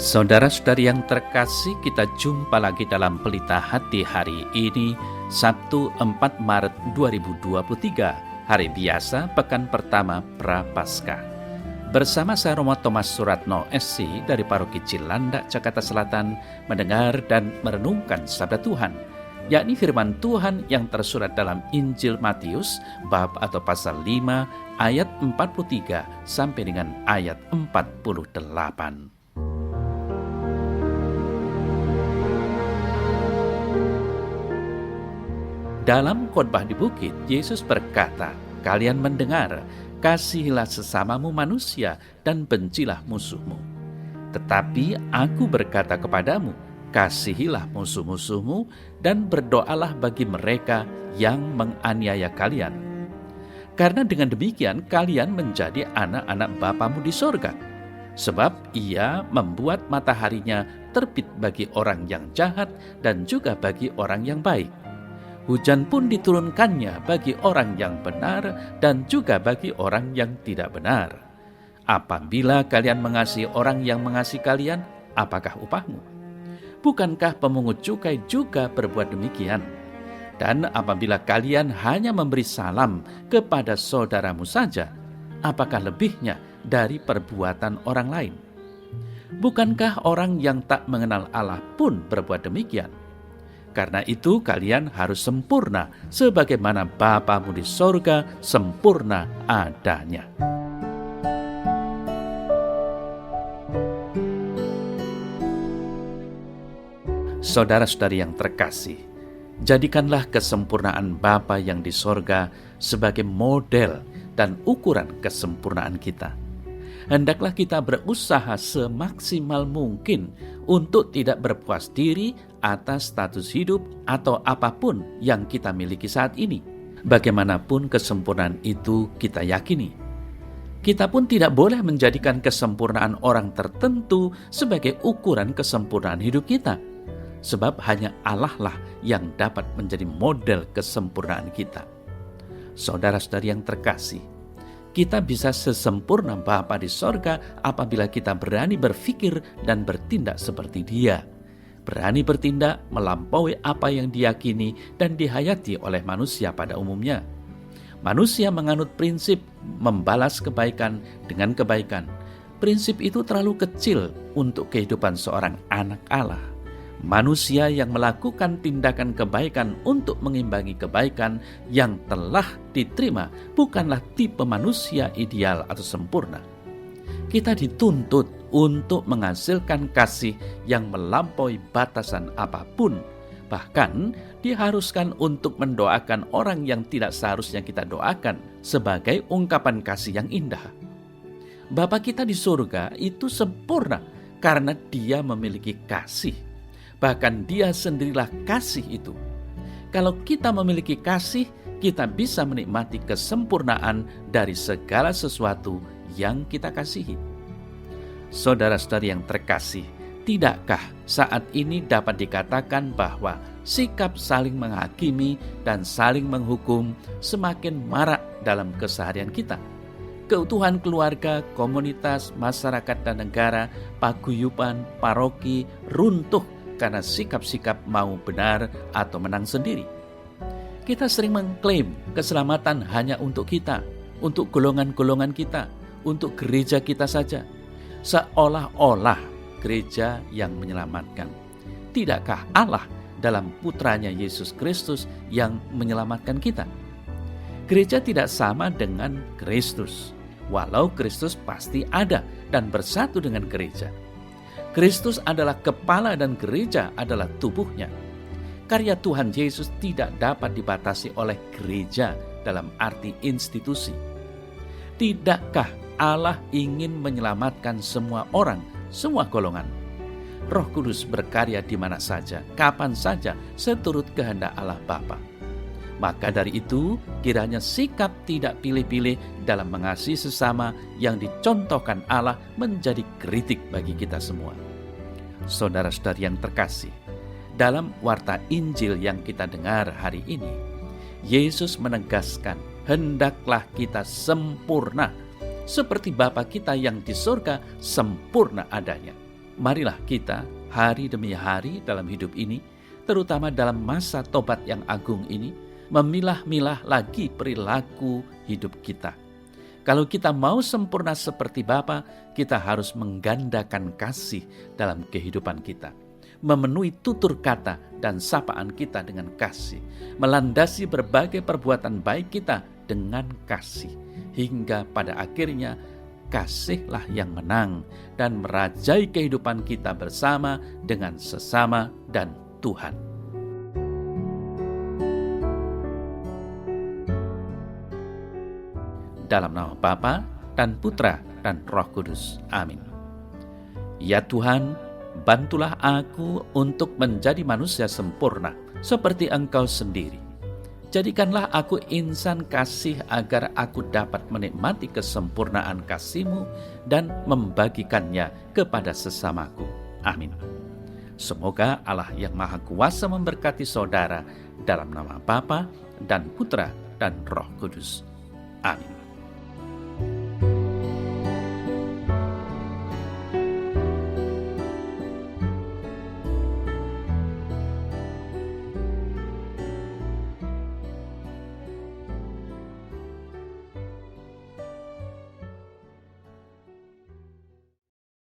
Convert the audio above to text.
Saudara-saudari yang terkasih, kita jumpa lagi dalam Pelita Hati hari ini, Sabtu 4 Maret 2023, hari biasa, pekan pertama Prapaskah. Bersama saya Romo Thomas Suratno SC dari Paroki Cilandak, Jakarta Selatan, mendengar dan merenungkan sabda Tuhan, yakni firman Tuhan yang tersurat dalam Injil Matius, bab atau pasal 5, ayat 43 sampai dengan ayat 48. Dalam khotbah di bukit, Yesus berkata, "Kalian mendengar, kasihilah sesamamu manusia dan bencilah musuhmu. Tetapi aku berkata kepadamu, kasihilah musuh-musuhmu dan berdoalah bagi mereka yang menganiaya kalian. Karena dengan demikian kalian menjadi anak-anak Bapamu di sorga. Sebab ia membuat mataharinya terbit bagi orang yang jahat dan juga bagi orang yang baik. Hujan pun diturunkannya bagi orang yang benar dan juga bagi orang yang tidak benar. Apabila kalian mengasihi orang yang mengasihi kalian, apakah upahmu? Bukankah pemungut cukai juga berbuat demikian? Dan apabila kalian hanya memberi salam kepada saudaramu saja, apakah lebihnya dari perbuatan orang lain? Bukankah orang yang tak mengenal Allah pun berbuat demikian? Karena itu kalian harus sempurna, sebagaimana Bapamu di sorga sempurna adanya." Saudara-saudari yang terkasih, jadikanlah kesempurnaan Bapa yang di sorga sebagai model dan ukuran kesempurnaan kita. Hendaklah kita berusaha semaksimal mungkin untuk tidak berpuas diri atas status hidup atau apapun yang kita miliki saat ini. Bagaimanapun kesempurnaan itu kita yakini. Kita pun tidak boleh menjadikan kesempurnaan orang tertentu sebagai ukuran kesempurnaan hidup kita. Sebab hanya Allah lah yang dapat menjadi model kesempurnaan kita. Saudara-saudari yang terkasih, kita bisa sesempurna Bapa di sorga apabila kita berani berpikir dan bertindak seperti Dia. Berani bertindak melampaui apa yang diyakini dan dihayati oleh manusia pada umumnya. Manusia menganut prinsip membalas kebaikan dengan kebaikan. Prinsip itu terlalu kecil untuk kehidupan seorang anak Allah. Manusia yang melakukan tindakan kebaikan untuk mengimbangi kebaikan yang telah diterima bukanlah tipe manusia ideal atau sempurna. Kita dituntut untuk menghasilkan kasih yang melampaui batasan apapun. Bahkan diharuskan untuk mendoakan orang yang tidak seharusnya kita doakan sebagai ungkapan kasih yang indah. Bapa kita di surga itu sempurna karena Dia memiliki kasih. Bahkan Dia sendirilah kasih itu. Kalau kita memiliki kasih, kita bisa menikmati kesempurnaan dari segala sesuatu yang kita kasihi. Saudara-saudari yang terkasih, tidakkah saat ini dapat dikatakan bahwa sikap saling menghakimi dan saling menghukum semakin marak dalam keseharian kita? Keutuhan keluarga, komunitas, masyarakat dan negara, paguyuban, paroki runtuh karena sikap-sikap mau benar atau menang sendiri. Kita sering mengklaim keselamatan hanya untuk kita, untuk golongan-golongan kita, untuk gereja kita saja. Seolah-olah gereja yang menyelamatkan. Tidakkah Allah dalam putranya Yesus Kristus yang menyelamatkan kita? Gereja tidak sama dengan Kristus, walau Kristus pasti ada dan bersatu dengan gereja. Kristus adalah kepala dan gereja adalah tubuhnya. Karya Tuhan Yesus tidak dapat dibatasi oleh gereja dalam arti institusi. Tidakkah Allah ingin menyelamatkan semua orang, semua golongan? Roh Kudus berkarya di mana saja, kapan saja, seturut kehendak Allah Bapa. Maka dari itu, kiranya sikap tidak pilih-pilih dalam mengasihi sesama yang dicontohkan Allah menjadi kritik bagi kita semua. Saudara-saudari yang terkasih, dalam warta Injil yang kita dengar hari ini, Yesus menegaskan, hendaklah kita sempurna, seperti Bapa kita yang di surga sempurna adanya. marilah kita hari demi hari dalam hidup ini, terutama dalam masa tobat yang agung ini, memilah-milah lagi perilaku hidup kita. Kalau kita mau sempurna seperti Bapa, kita harus menggandakan kasih dalam kehidupan kita. Memenuhi tutur kata dan sapaan kita dengan kasih. Melandasi berbagai perbuatan baik kita dengan kasih. Hingga pada akhirnya kasihlah yang menang dan merajai kehidupan kita bersama dengan sesama dan Tuhan. Dalam nama Bapa dan Putra dan Roh Kudus. Amin. Ya Tuhan, bantulah aku untuk menjadi manusia sempurna seperti Engkau sendiri. Jadikanlah aku insan kasih agar aku dapat menikmati kesempurnaan kasih-Mu dan membagikannya kepada sesamaku. Amin. Semoga Allah yang Maha Kuasa memberkati saudara dalam nama Bapa dan Putra dan Roh Kudus. Amin.